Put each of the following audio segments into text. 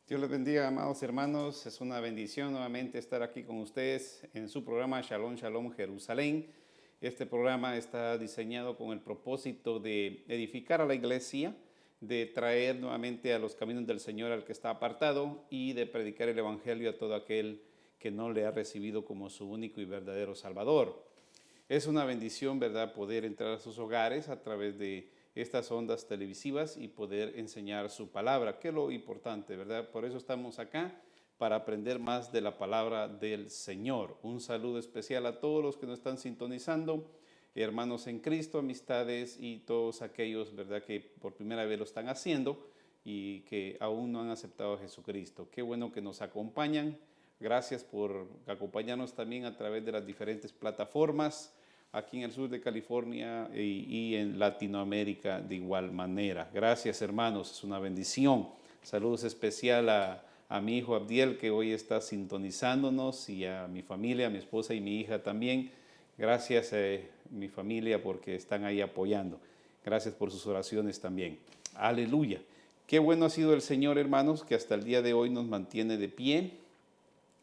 Dios les bendiga, amados hermanos. Es una bendición nuevamente estar aquí con ustedes en su programa Shalom, Shalom, Jerusalén. Este programa está diseñado con el propósito de edificar a la iglesia, de traer nuevamente a los caminos del Señor al que está apartado y de predicar el evangelio a todo aquel que no le ha recibido como su único y verdadero Salvador. Es una bendición, ¿verdad?, poder entrar a sus hogares a través de estas ondas televisivas y poder enseñar su palabra, que es lo importante, ¿verdad? Por eso estamos acá, para aprender más de la palabra del Señor. Un saludo especial a todos los que nos están sintonizando, hermanos en Cristo, amistades y todos aquellos, ¿verdad?, que por primera vez lo están haciendo y que aún no han aceptado a Jesucristo. Qué bueno que nos acompañan. Gracias por acompañarnos también a través de las diferentes plataformas aquí en el sur de California y en Latinoamérica de igual manera. Gracias, hermanos, es una bendición. Saludos especial a mi hijo Abdiel, que hoy está sintonizándonos, y a mi familia, a mi esposa y mi hija también. Gracias, mi familia, porque están ahí apoyando. Gracias por sus oraciones también. Aleluya. Qué bueno ha sido el Señor, hermanos, que hasta el día de hoy nos mantiene de pie.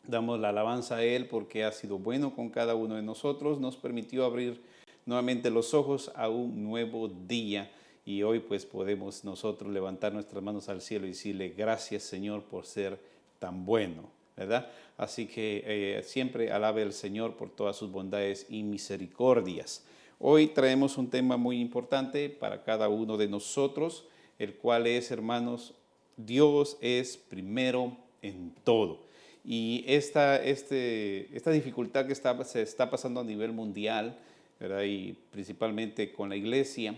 Damos la alabanza a Él porque ha sido bueno con cada uno de nosotros. Nos permitió abrir nuevamente los ojos a un nuevo día. Y hoy pues podemos nosotros levantar nuestras manos al cielo y decirle gracias, Señor, por ser tan bueno, ¿verdad? Así que siempre alabe al Señor por todas sus bondades y misericordias. Hoy traemos un tema muy importante para cada uno de nosotros, el cual es, hermanos, Dios es primero en todo. Y esta dificultad que se está pasando a nivel mundial, ¿verdad?, y principalmente con la iglesia,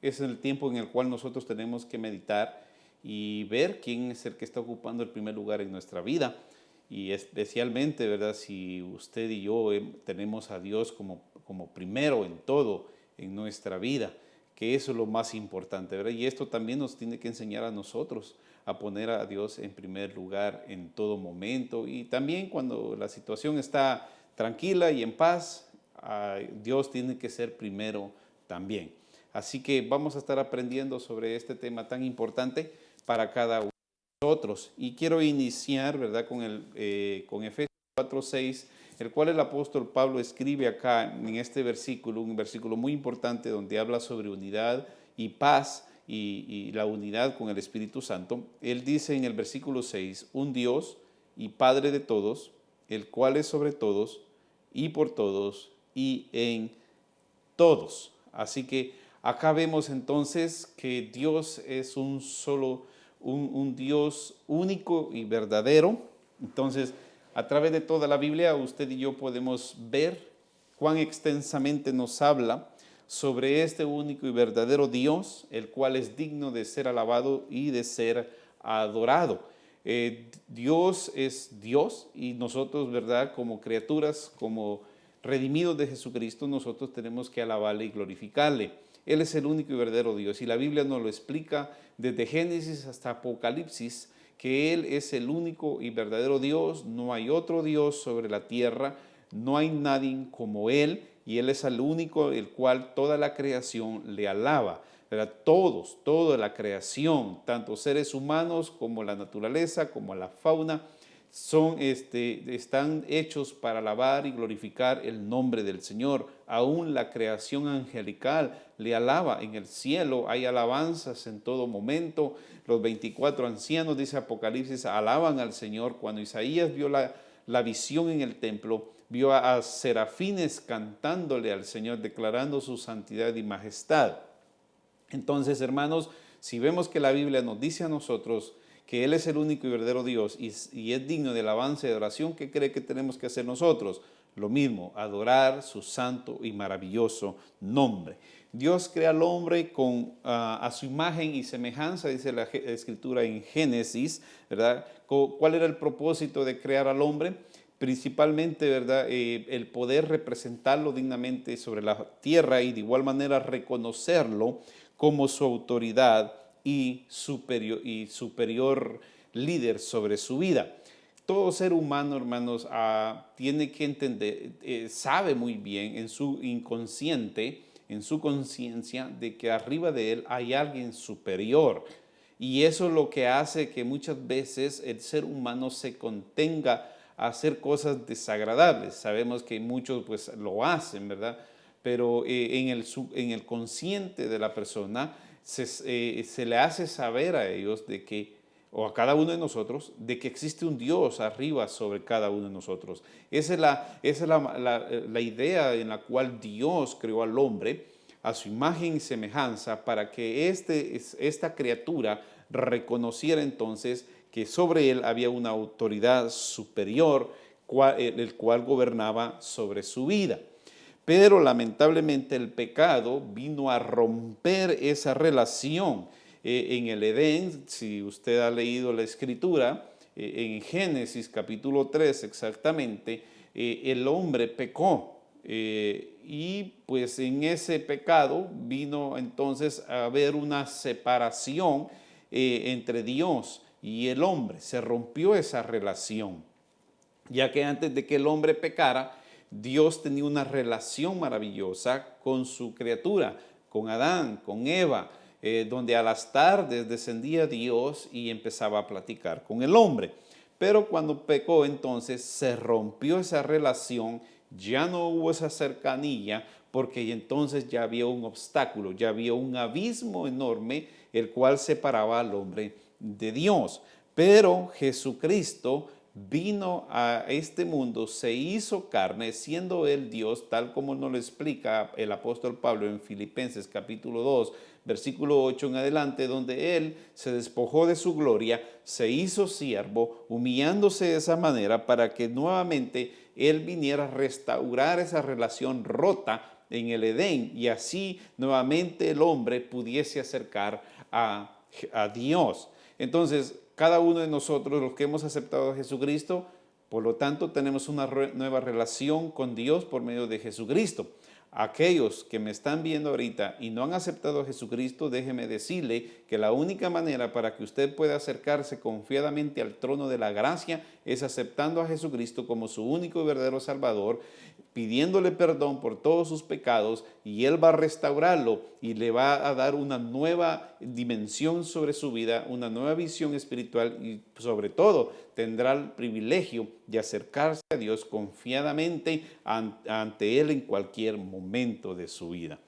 es el tiempo en el cual nosotros tenemos que meditar y ver quién es el que está ocupando el primer lugar en nuestra vida. Y especialmente, ¿verdad?, si usted y yo tenemos a Dios como primero en todo en nuestra vida, que eso es lo más importante, ¿verdad? Y esto también nos tiene que enseñar a nosotros a poner a Dios en primer lugar en todo momento, y también cuando la situación está tranquila y en paz, Dios tiene que ser primero también. Así que vamos a estar aprendiendo sobre este tema tan importante para cada uno de nosotros. Y quiero iniciar, ¿verdad?, con Efesios 4:6, el cual el apóstol Pablo escribe acá en este versículo, un versículo muy importante donde habla sobre unidad y paz y la unidad con el Espíritu Santo. Él dice en el versículo 6, un Dios y Padre de todos, el cual es sobre todos y por todos y en todos. Así que acá vemos entonces que Dios es un Dios único y verdadero. Entonces, a través de toda la Biblia, usted y yo podemos ver cuán extensamente nos habla sobre este único y verdadero Dios, el cual es digno de ser alabado y de ser adorado. Dios es Dios, y nosotros, ¿verdad?, como criaturas, como redimidos de Jesucristo, nosotros tenemos que alabarle y glorificarle. Él es el único y verdadero Dios, y la Biblia nos lo explica desde Génesis hasta Apocalipsis, que Él es el único y verdadero Dios. No hay otro Dios sobre la tierra, no hay nadie como Él, y Él es el único el cual toda la creación le alaba. ¿Verdad? Toda la creación, tanto seres humanos como la naturaleza, como la fauna, están hechos para alabar y glorificar el nombre del Señor. Aún la creación angelical le alaba. En el cielo hay alabanzas en todo momento. Los 24 ancianos, dice Apocalipsis, alaban al Señor. Cuando Isaías vio la visión en el templo, vio a serafines cantándole al Señor, declarando su santidad y majestad. Entonces, hermanos, si vemos que la Biblia nos dice a nosotros que Él es el único y verdadero Dios y es digno de alabanza y de adoración, ¿qué cree que tenemos que hacer nosotros? Lo mismo, adorar su santo y maravilloso nombre. Dios crea al hombre a su imagen y semejanza, dice la Escritura en Génesis, ¿verdad? ¿Cuál era el propósito de crear al hombre? Principalmente, ¿verdad?, el poder representarlo dignamente sobre la tierra y de igual manera reconocerlo como su autoridad y superior líder sobre su vida. Todo ser humano, hermanos, tiene que entender, sabe muy bien en su inconsciente, en su conciencia, de que arriba de él hay alguien superior. Y eso es lo que hace que muchas veces el ser humano se contenga a hacer cosas desagradables. Sabemos que muchos pues lo hacen, ¿verdad? Pero en el consciente de la persona se le hace saber a ellos de que, o a cada uno de nosotros, de que existe un Dios arriba sobre cada uno de nosotros. Esa es la idea en la cual Dios creó al hombre a su imagen y semejanza para que esta criatura reconociera entonces que sobre él había una autoridad superior, el cual gobernaba sobre su vida. Pero lamentablemente el pecado vino a romper esa relación. En el Edén, si usted ha leído la escritura, en Génesis capítulo 3 exactamente, el hombre pecó. Y pues en ese pecado vino entonces a haber una separación entre Dios y el hombre. Se rompió esa relación, ya que antes de que el hombre pecara, Dios tenía una relación maravillosa con su criatura, con Adán, con Eva, donde a las tardes descendía Dios y empezaba a platicar con el hombre. Pero cuando pecó entonces se rompió esa relación, ya no hubo esa cercanía, porque entonces ya había un obstáculo, ya había un abismo enorme, el cual separaba al hombre de Dios. Pero Jesucristo vino a este mundo, se hizo carne, siendo él Dios, tal como nos lo explica el apóstol Pablo en Filipenses capítulo 2, versículo 8 en adelante, donde él se despojó de su gloria, se hizo siervo, humillándose de esa manera para que nuevamente él viniera a restaurar esa relación rota en el Edén y así nuevamente el hombre pudiese acercar a Dios. Entonces, cada uno de nosotros, los que hemos aceptado a Jesucristo, por lo tanto, tenemos una nueva relación con Dios por medio de Jesucristo. Aquellos que me están viendo ahorita y no han aceptado a Jesucristo, déjeme decirle que la única manera para que usted pueda acercarse confiadamente al trono de la gracia es aceptando a Jesucristo como su único y verdadero Salvador, pidiéndole perdón por todos sus pecados y Él va a restaurarlo y le va a dar una nueva dimensión sobre su vida, una nueva visión espiritual y sobre todo tendrá el privilegio de acercarse a Dios confiadamente ante Él en cualquier momento de su vida.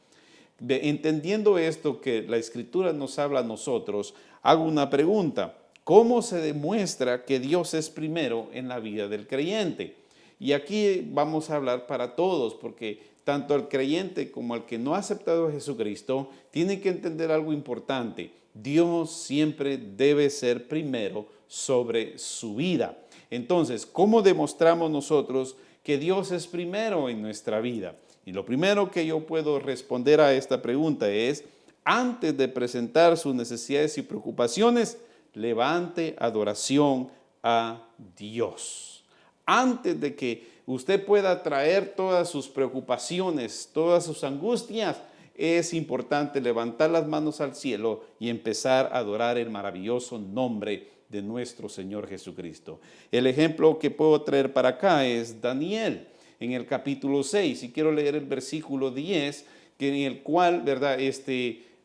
Entendiendo esto que la Escritura nos habla a nosotros, hago una pregunta. ¿Cómo se demuestra que Dios es primero en la vida del creyente? Y aquí vamos a hablar para todos, porque tanto el creyente como el que no ha aceptado a Jesucristo tienen que entender algo importante. Dios siempre debe ser primero sobre su vida. Entonces, ¿cómo demostramos nosotros que Dios es primero en nuestra vida? Y lo primero que yo puedo responder a esta pregunta es, antes de presentar sus necesidades y preocupaciones, levante adoración a Dios. Antes de que usted pueda traer todas sus preocupaciones, todas sus angustias, es importante levantar las manos al cielo y empezar a adorar el maravilloso nombre de nuestro Señor Jesucristo. El ejemplo que puedo traer para acá es Daniel en el capítulo 6. Y quiero leer el versículo 10, en el cual, ¿verdad?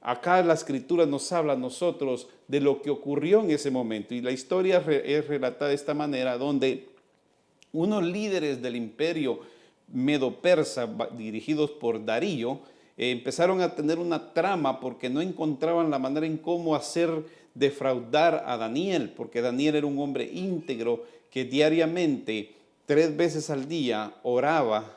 Acá la Escritura nos habla a nosotros de lo que ocurrió en ese momento. Y la historia es relatada de esta manera, donde unos líderes del imperio medo-persa dirigidos por Darío empezaron a tener una trama porque no encontraban la manera en cómo hacer defraudar a Daniel, porque Daniel era un hombre íntegro que diariamente, 3 veces al día, oraba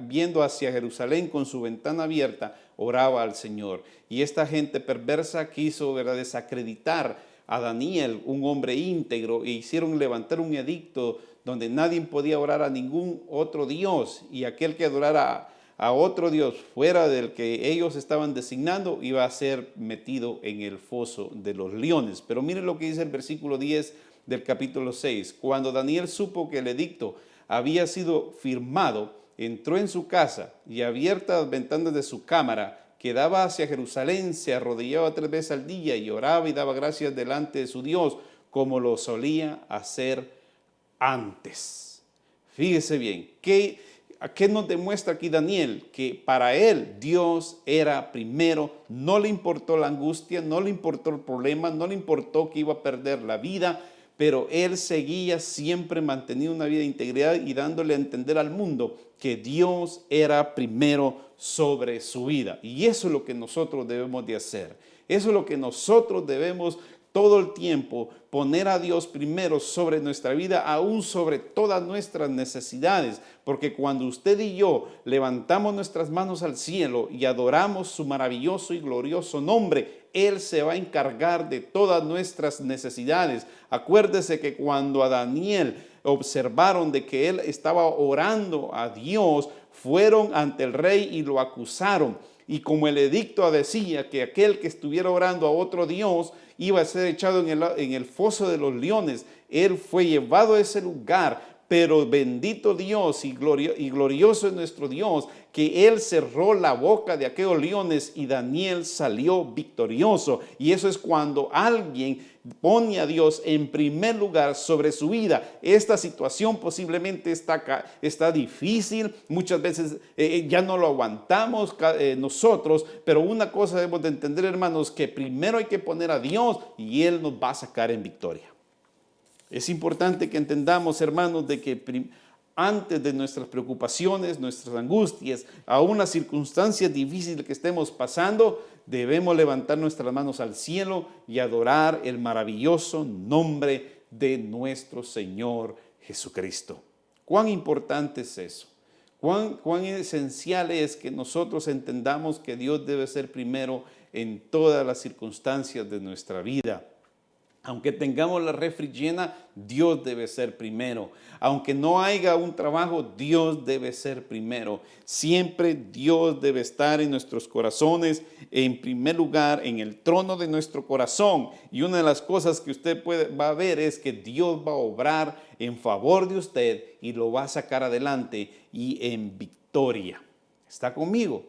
viendo hacia Jerusalén con su ventana abierta, oraba al Señor. Y esta gente perversa quiso, ¿verdad?, desacreditar a Daniel, un hombre íntegro, e hicieron levantar un edicto donde nadie podía orar a ningún otro Dios, y aquel que adorara a otro Dios fuera del que ellos estaban designando iba a ser metido en el foso de los leones. Pero miren lo que dice el versículo 10 del capítulo 6. Cuando Daniel supo que el edicto había sido firmado, entró en su casa y abiertas las ventanas de su cámara que daba hacia Jerusalén, se arrodillaba 3 veces al día y oraba y daba gracias delante de su Dios, como lo solía hacer antes. Fíjese bien, que ¿A qué nos demuestra aquí Daniel? Que para él Dios era primero, no le importó la angustia, no le importó el problema, no le importó que iba a perder la vida, pero él seguía siempre manteniendo una vida de integridad y dándole a entender al mundo que Dios era primero sobre su vida. Y eso es lo que nosotros debemos de hacer. Eso es lo que nosotros debemos todo el tiempo, poner a Dios primero sobre nuestra vida, aún sobre todas nuestras necesidades, porque cuando usted y yo levantamos nuestras manos al cielo y adoramos su maravilloso y glorioso nombre, Él se va a encargar de todas nuestras necesidades. Acuérdese que cuando a Daniel observaron de que él estaba orando a Dios, fueron ante el rey y lo acusaron. Y como el edicto decía que aquel que estuviera orando a otro Dios iba a ser echado en el foso de los leones, él fue llevado a ese lugar. Pero bendito Dios y glorioso es nuestro Dios, que Él cerró la boca de aquellos leones y Daniel salió victorioso. Y eso es cuando alguien pone a Dios en primer lugar sobre su vida. Esta situación posiblemente está difícil, muchas veces ya no lo aguantamos nosotros, pero una cosa debemos de entender, hermanos, que primero hay que poner a Dios y Él nos va a sacar en victoria. Es importante que entendamos, hermanos, de que antes de nuestras preocupaciones, nuestras angustias, aún las circunstancias difíciles que estemos pasando, debemos levantar nuestras manos al cielo y adorar el maravilloso nombre de nuestro Señor Jesucristo. ¿Cuán importante es eso? ¿Cuán esencial es que nosotros entendamos que Dios debe ser primero en todas las circunstancias de nuestra vida? Aunque tengamos la refri llena, Dios debe ser primero. Aunque no haya un trabajo, Dios debe ser primero. Siempre Dios debe estar en nuestros corazones, en primer lugar, en el trono de nuestro corazón. Y una de las cosas que usted va a ver es que Dios va a obrar en favor de usted y lo va a sacar adelante y en victoria. ¿Está conmigo?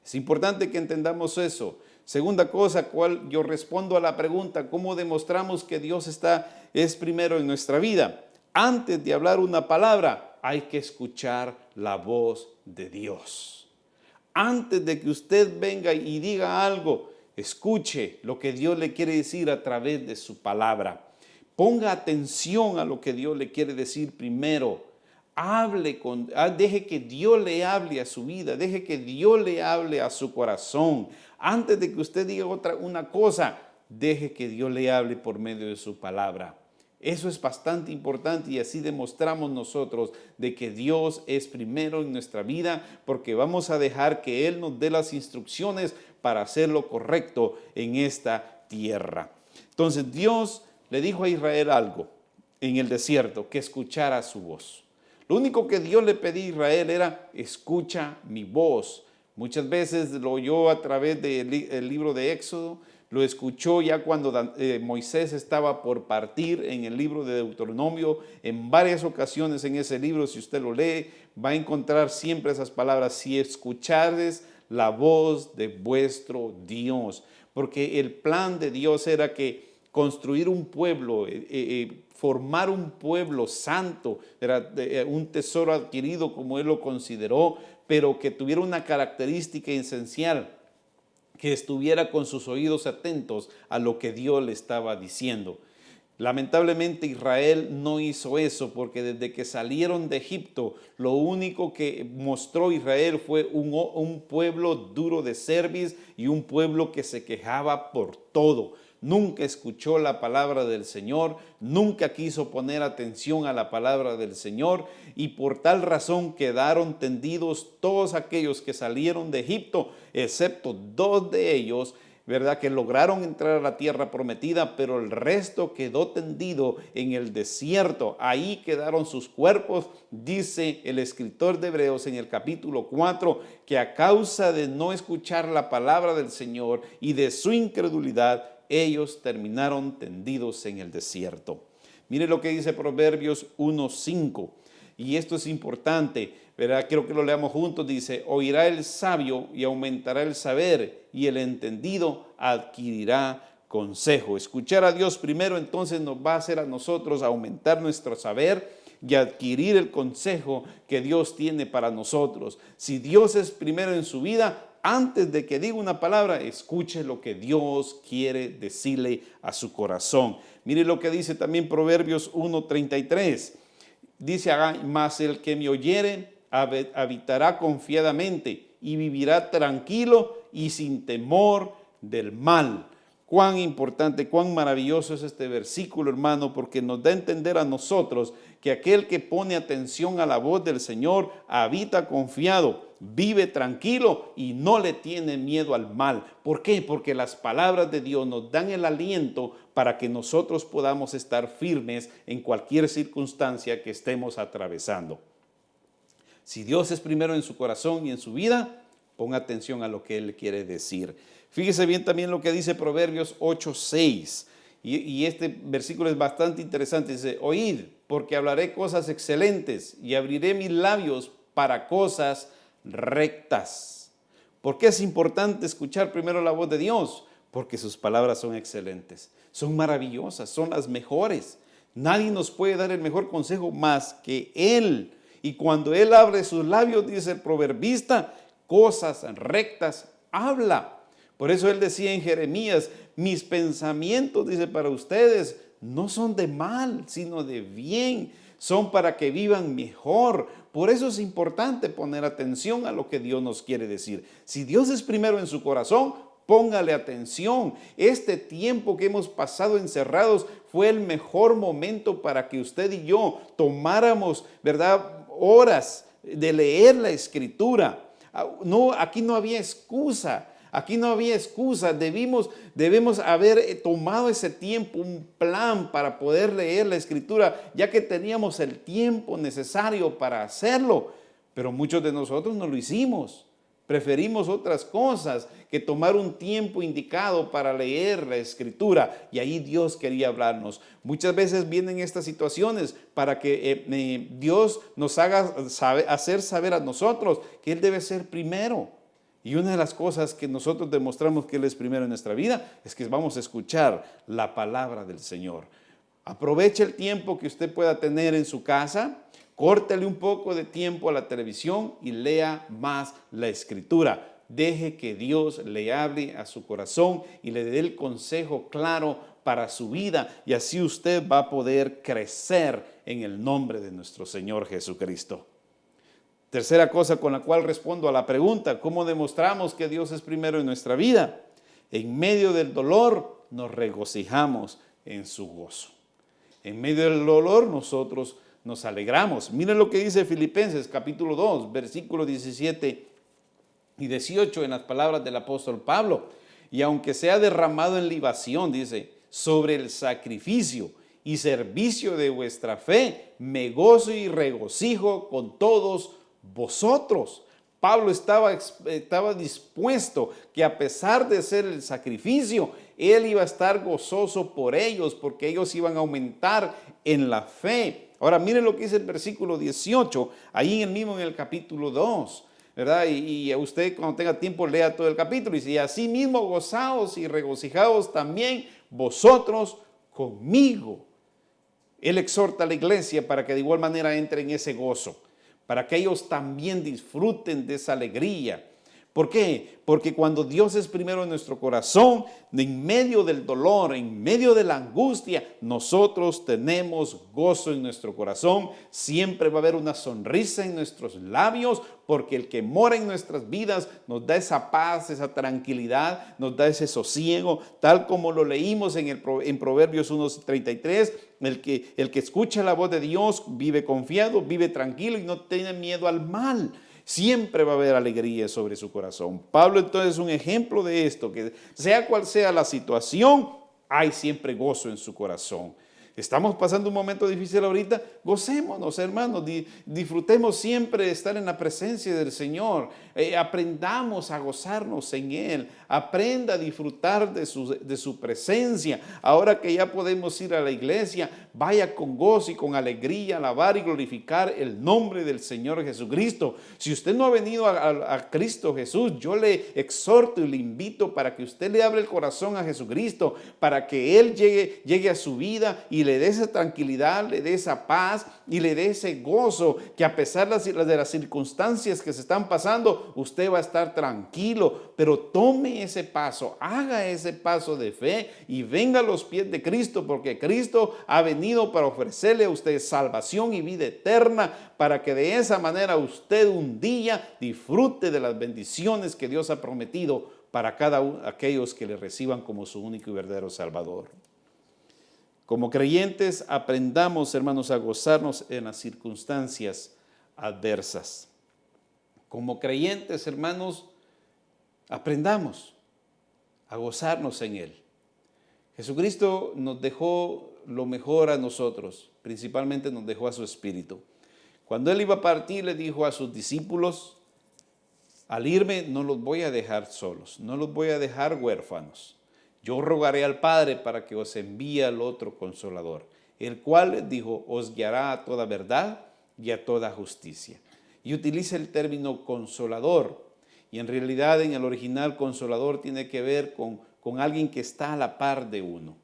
Es importante que entendamos eso. Segunda cosa, cual yo respondo a la pregunta, ¿cómo demostramos que Dios es primero en nuestra vida? Antes de hablar una palabra, hay que escuchar la voz de Dios. Antes de que usted venga y diga algo, escuche lo que Dios le quiere decir a través de su palabra. Ponga atención a lo que Dios le quiere decir primero. Deje que Dios le hable a su vida, deje que Dios le hable a su corazón. Antes de que usted diga una cosa, deje que Dios le hable por medio de su palabra. Eso es bastante importante y así demostramos nosotros de que Dios es primero en nuestra vida, porque vamos a dejar que Él nos dé las instrucciones para hacer lo correcto en esta tierra. Entonces Dios le dijo a Israel algo en el desierto, que escuchara su voz. Lo único que Dios le pedía a Israel era, escucha mi voz. Muchas veces lo oyó a través del libro de Éxodo, lo escuchó ya cuando Moisés estaba por partir en el libro de Deuteronomio. En varias ocasiones en ese libro, si usted lo lee, va a encontrar siempre esas palabras, si escuchares la voz de vuestro Dios. Porque el plan de Dios era que construir un pueblo, formar un pueblo santo, era un tesoro adquirido como Él lo consideró, pero que tuviera una característica esencial, que estuviera con sus oídos atentos a lo que Dios le estaba diciendo. Lamentablemente Israel no hizo eso, porque desde que salieron de Egipto, lo único que mostró Israel fue un pueblo duro de cerviz y un pueblo que se quejaba por todo. Nunca escuchó la palabra del Señor, nunca quiso poner atención a la palabra del Señor, y por tal razón quedaron tendidos todos aquellos que salieron de Egipto, excepto 2 de ellos, ¿verdad?, que lograron entrar a la tierra prometida, pero el resto quedó tendido en el desierto. Ahí quedaron sus cuerpos. Dice el escritor de Hebreos en el capítulo 4 que a causa de no escuchar la palabra del Señor y de su incredulidad, ellos terminaron tendidos en el desierto. Mire lo que dice Proverbios 1:5, y esto es importante, ¿verdad? Quiero que lo leamos juntos. Dice, oirá el sabio y aumentará el saber, y el entendido adquirirá consejo. Escuchar a Dios primero entonces nos va a hacer a nosotros aumentar nuestro saber, y adquirir el consejo que Dios tiene para nosotros. Si Dios es primero en su vida, antes de que diga una palabra, escuche lo que Dios quiere decirle a su corazón. Mire lo que dice también Proverbios 1:33. Dice, mas el que me oyere habitará confiadamente y vivirá tranquilo y sin temor del mal. Cuán importante, cuán maravilloso es este versículo, hermano, porque nos da a entender a nosotros que aquel que pone atención a la voz del Señor habita confiado, vive tranquilo y no le tiene miedo al mal. ¿Por qué? Porque las palabras de Dios nos dan el aliento para que nosotros podamos estar firmes en cualquier circunstancia que estemos atravesando. Si Dios es primero en su corazón y en su vida, ponga atención a lo que Él quiere decir. Fíjese bien también lo que dice Proverbios 8:6. Y este versículo es bastante interesante. Dice, oíd, porque hablaré cosas excelentes y abriré mis labios para cosas rectas. ¿Por qué es importante escuchar primero la voz de Dios? Porque sus palabras son excelentes, son maravillosas, son las mejores. Nadie nos puede dar el mejor consejo más que Él. Y cuando Él abre sus labios, dice el proverbista, cosas rectas habla. Por eso Él decía en Jeremías, mis pensamientos, dice, para ustedes no son de mal, sino de bien. Son para que vivan mejor. Por eso es importante poner atención a lo que Dios nos quiere decir. Si Dios es primero en su corazón, póngale atención. Este tiempo que hemos pasado encerrados fue el mejor momento para que usted y yo tomáramos, ¿verdad?, horas de leer la Escritura. No, aquí no había excusa. Aquí no había excusa, debemos haber tomado ese tiempo, un plan para poder leer la Escritura, ya que teníamos el tiempo necesario para hacerlo. Pero muchos de nosotros no lo hicimos. Preferimos otras cosas que tomar un tiempo indicado para leer la Escritura. Y ahí Dios quería hablarnos. Muchas veces vienen estas situaciones para que Dios nos haga hacer saber a nosotros que Él debe ser primero. Y una de las cosas que nosotros demostramos que Él es primero en nuestra vida es que vamos a escuchar la palabra del Señor. Aproveche el tiempo que usted pueda tener en su casa, córtele un poco de tiempo a la televisión y lea más la Escritura. Deje que Dios le hable a su corazón y le dé el consejo claro para su vida, y así usted va a poder crecer en el nombre de nuestro Señor Jesucristo. Tercera cosa con la cual respondo a la pregunta, ¿cómo demostramos que Dios es primero en nuestra vida? En medio del dolor nos regocijamos en su gozo. En medio del dolor nosotros nos alegramos. Miren lo que dice Filipenses capítulo 2, versículos 17 y 18 en las palabras del apóstol Pablo. Y aunque sea derramado en libación, dice, sobre el sacrificio y servicio de vuestra fe, me gozo y regocijo con todos vosotros. Pablo estaba dispuesto que a pesar de ser el sacrificio, él iba a estar gozoso por ellos, porque ellos iban a aumentar en la fe. Ahora miren lo que dice el versículo 18, ahí en el capítulo 2, ¿verdad? Y usted cuando tenga tiempo lea todo el capítulo. Y dice, así mismo gozaos y regocijaos también vosotros conmigo. Él exhorta a la iglesia para que de igual manera entre en ese gozo, para que ellos también disfruten de esa alegría. ¿Por qué? Porque cuando Dios es primero en nuestro corazón, en medio del dolor, en medio de la angustia, nosotros tenemos gozo en nuestro corazón. Siempre va a haber una sonrisa en nuestros labios, porque el que mora en nuestras vidas nos da esa paz, esa tranquilidad, nos da ese sosiego, tal como lo leímos en Proverbios 1:33, el que escucha la voz de Dios vive confiado, vive tranquilo y no tiene miedo al mal. Siempre va a haber alegría sobre su corazón. Pablo entonces es un ejemplo de esto, que sea cual sea la situación, hay siempre gozo en su corazón. Estamos pasando un momento difícil ahorita, gocémonos, hermanos, disfrutemos siempre de estar en la presencia del Señor, aprendamos a gozarnos en Él, aprenda a disfrutar de su presencia. Ahora que ya podemos ir a la iglesia, vaya con gozo y con alegría a alabar y glorificar el nombre del Señor Jesucristo. Si usted no ha venido a Cristo Jesús, yo le exhorto y le invito para que usted le abra el corazón a Jesucristo, para que Él llegue a su vida y y le dé esa tranquilidad, le dé esa paz y le dé ese gozo que a pesar de las circunstancias que se están pasando, usted va a estar tranquilo. Pero tome ese paso, haga ese paso de fe y venga a los pies de Cristo, porque Cristo ha venido para ofrecerle a usted salvación y vida eterna, para que de esa manera usted un día disfrute de las bendiciones que Dios ha prometido para aquellos que le reciban como su único y verdadero Salvador. Como creyentes, aprendamos, hermanos, a gozarnos en las circunstancias adversas. Como creyentes, hermanos, aprendamos a gozarnos en Él. Jesucristo nos dejó lo mejor a nosotros, principalmente nos dejó a su Espíritu. Cuando Él iba a partir, le dijo a sus discípulos: al irme no los voy a dejar solos, no los voy a dejar huérfanos. Yo rogaré al Padre para que os envíe al otro Consolador, el cual, dijo, os guiará a toda verdad y a toda justicia. Y utiliza el término consolador, y en realidad en el original consolador tiene que ver con alguien que está a la par de uno.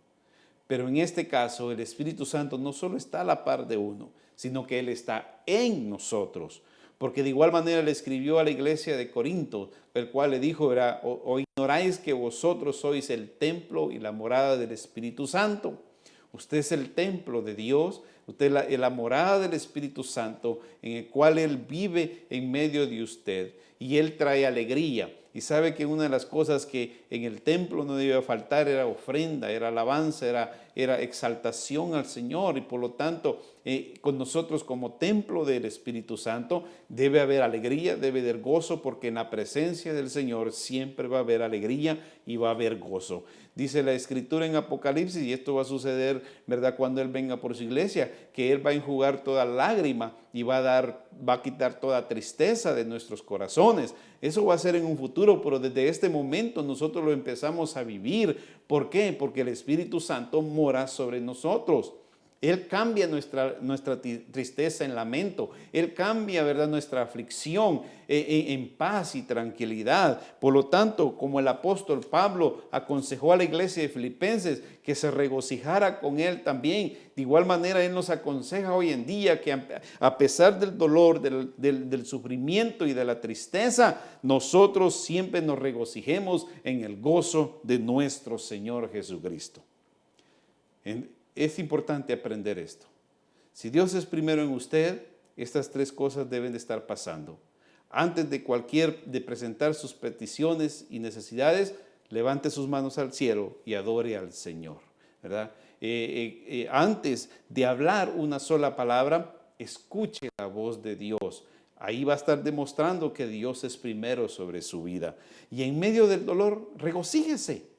Pero en este caso el Espíritu Santo no solo está a la par de uno, sino que Él está en nosotros. Porque de igual manera le escribió a la iglesia de Corinto, el cual le dijo, o ignoráis que vosotros sois el templo y la morada del Espíritu Santo. Usted es el templo de Dios, usted es la morada del Espíritu Santo, en el cual Él vive en medio de usted y Él trae alegría. Y sabe que una de las cosas que en el templo no debía faltar era ofrenda, era alabanza, era exaltación al Señor. Y por lo tanto, con nosotros como templo del Espíritu Santo debe haber alegría, debe haber gozo, porque en la presencia del Señor siempre va a haber alegría y va a haber gozo. Dice la Escritura en Apocalipsis, y esto va a suceder, ¿verdad?, cuando Él venga por su iglesia, que Él va a enjugar toda lágrima y va a quitar toda tristeza de nuestros corazones. Eso va a ser en un futuro, pero desde este momento nosotros lo empezamos a vivir. ¿Por qué? Porque el Espíritu Santo mora sobre nosotros. Él cambia nuestra tristeza en lamento. Él cambia, ¿verdad?, nuestra aflicción en paz y tranquilidad. Por lo tanto, como el apóstol Pablo aconsejó a la iglesia de Filipenses que se regocijara con Él también, de igual manera Él nos aconseja hoy en día que a pesar del dolor, del sufrimiento y de la tristeza, nosotros siempre nos regocijemos en el gozo de nuestro Señor Jesucristo. Es importante aprender esto. Si Dios es primero en usted, estas tres cosas deben de estar pasando. Antes de presentar sus peticiones y necesidades, levante sus manos al cielo y adore al Señor, ¿verdad? Antes de hablar una sola palabra, escuche la voz de Dios. Ahí va a estar demostrando que Dios es primero sobre su vida. Y en medio del dolor, regocíjese.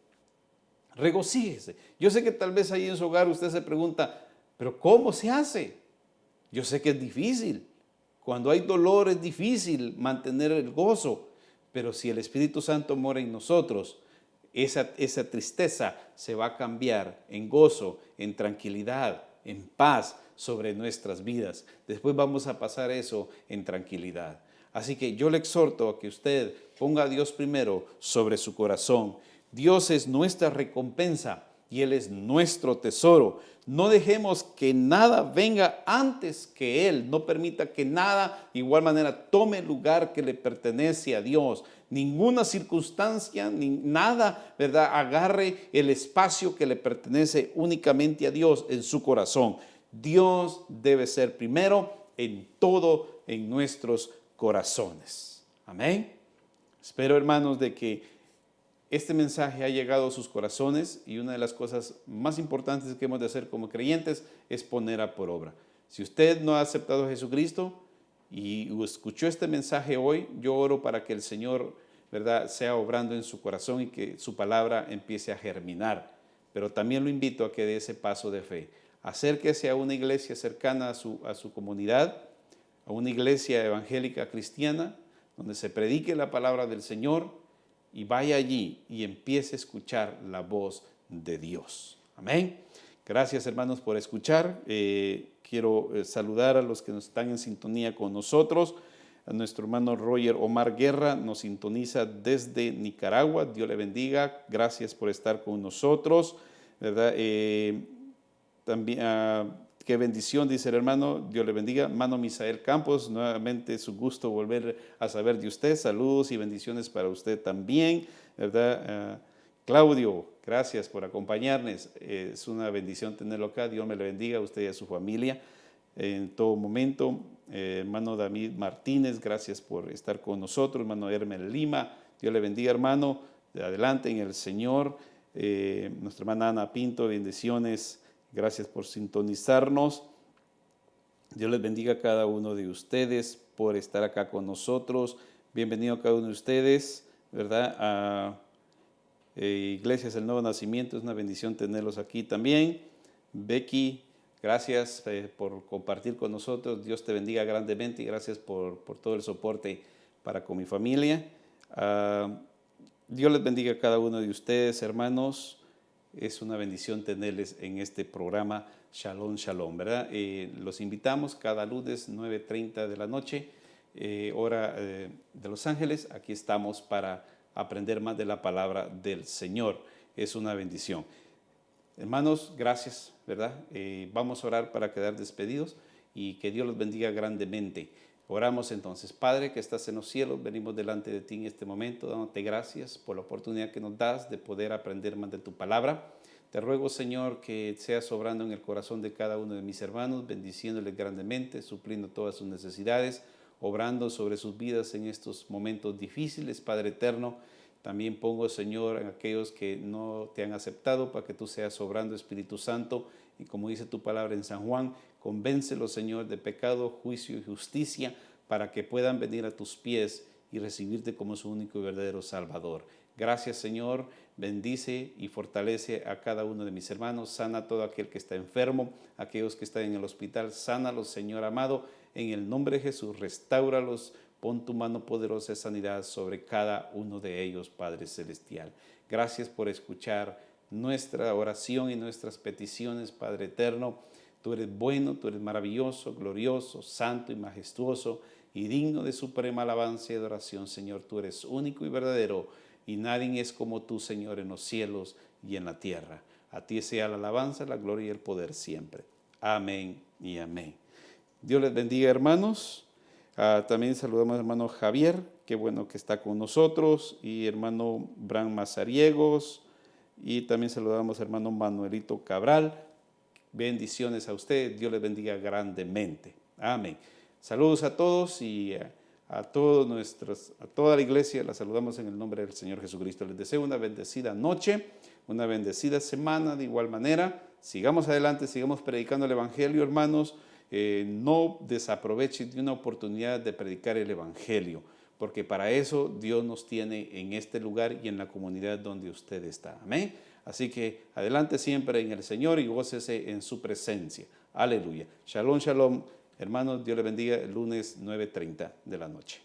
Regocíjese. Yo sé que tal vez ahí en su hogar usted se pregunta, ¿pero cómo se hace? Yo sé que es difícil. Cuando hay dolor es difícil mantener el gozo, pero si el Espíritu Santo mora en nosotros, esa tristeza se va a cambiar en gozo, en tranquilidad, en paz sobre nuestras vidas. Después vamos a pasar eso en tranquilidad. Así que yo le exhorto a que usted ponga a Dios primero sobre su corazón. Dios es nuestra recompensa y Él es nuestro tesoro. No dejemos que nada venga antes que Él. No permita que nada, de igual manera, tome el lugar que le pertenece a Dios. Ninguna circunstancia, ni nada, ¿verdad?, agarre el espacio que le pertenece únicamente a Dios en su corazón. Dios debe ser primero en todo en nuestros corazones. Amén. Espero, hermanos, de que este mensaje ha llegado a sus corazones, y una de las cosas más importantes que hemos de hacer como creyentes es ponerla por obra. Si usted no ha aceptado a Jesucristo y escuchó este mensaje hoy, yo oro para que el Señor, ¿verdad?, sea obrando en su corazón y que su palabra empiece a germinar. Pero también lo invito a que dé ese paso de fe. Acérquese a una iglesia cercana a su comunidad, a una iglesia evangélica cristiana, donde se predique la palabra del Señor, y vaya allí y empiece a escuchar la voz de Dios. Amén. Gracias, hermanos, por escuchar. Quiero saludar a los que nos están en sintonía con nosotros. A nuestro hermano Roger Omar Guerra nos sintoniza desde Nicaragua. Dios le bendiga. Gracias por estar con nosotros, ¿verdad? También, qué bendición, dice el hermano, Dios le bendiga. Hermano Misael Campos, nuevamente su gusto volver a saber de usted. Saludos y bendiciones para usted también, ¿verdad? Claudio, gracias por acompañarnos. Es una bendición tenerlo acá. Dios me le bendiga a usted y a su familia en todo momento. Hermano David Martínez, gracias por estar con nosotros. Hermano Hermel Lima, Dios le bendiga, hermano. Adelante en el Señor. Nuestra hermana Ana Pinto, bendiciones. Gracias por sintonizarnos. Dios les bendiga a cada uno de ustedes por estar acá con nosotros. Bienvenido a cada uno de ustedes, ¿verdad? A Iglesias El Nuevo Nacimiento, es una bendición tenerlos aquí también. Becky, gracias por compartir con nosotros. Dios te bendiga grandemente y gracias por todo el soporte para con mi familia. Dios les bendiga a cada uno de ustedes, hermanos. Es una bendición tenerles en este programa Shalom, Shalom, ¿verdad? Los invitamos cada lunes 9:30 de la noche, hora de Los Ángeles. Aquí estamos para aprender más de la palabra del Señor. Es una bendición. Hermanos, gracias, ¿verdad? Vamos a orar para quedar despedidos y que Dios los bendiga grandemente. Oramos entonces. Padre que estás en los cielos, venimos delante de ti en este momento, dándote gracias por la oportunidad que nos das de poder aprender más de tu palabra. Te ruego, Señor, que seas obrando en el corazón de cada uno de mis hermanos, bendiciéndoles grandemente, supliendo todas sus necesidades, obrando sobre sus vidas en estos momentos difíciles, Padre eterno. También pongo, Señor, en aquellos que no te han aceptado, para que tú seas obrando, Espíritu Santo, y como dice tu palabra en San Juan, convéncelos, Señor, de pecado, juicio y justicia, para que puedan venir a tus pies y recibirte como su único y verdadero Salvador. Gracias, Señor. Bendice y fortalece a cada uno de mis hermanos. Sana a todo aquel que está enfermo, aquellos que están en el hospital. Sánalos, Señor amado, en el nombre de Jesús. Restáuralos. Pon tu mano poderosa de sanidad sobre cada uno de ellos, Padre Celestial. Gracias por escuchar nuestra oración y nuestras peticiones, Padre eterno. Tú eres bueno, tú eres maravilloso, glorioso, santo y majestuoso y digno de suprema alabanza y adoración, Señor. Tú eres único y verdadero y nadie es como tú, Señor, en los cielos y en la tierra. A ti sea la alabanza, la gloria y el poder siempre. Amén y amén. Dios les bendiga, hermanos. También saludamos al hermano Javier, qué bueno que está con nosotros, y hermano Bran Mazariegos, y también saludamos al hermano Manuelito Cabral. Bendiciones a usted, Dios les bendiga grandemente. Amén. Saludos a todos y a toda la iglesia, la saludamos en el nombre del Señor Jesucristo. Les deseo una bendecida noche, una bendecida semana de igual manera. Sigamos adelante, sigamos predicando el Evangelio, hermanos. No desaprovechen de una oportunidad de predicar el Evangelio, porque para eso Dios nos tiene en este lugar y en la comunidad donde usted está. Amén. Así que adelante siempre en el Señor y gócese en su presencia. Aleluya. Shalom, shalom. Hermanos, Dios les bendiga el lunes 9:30 de la noche.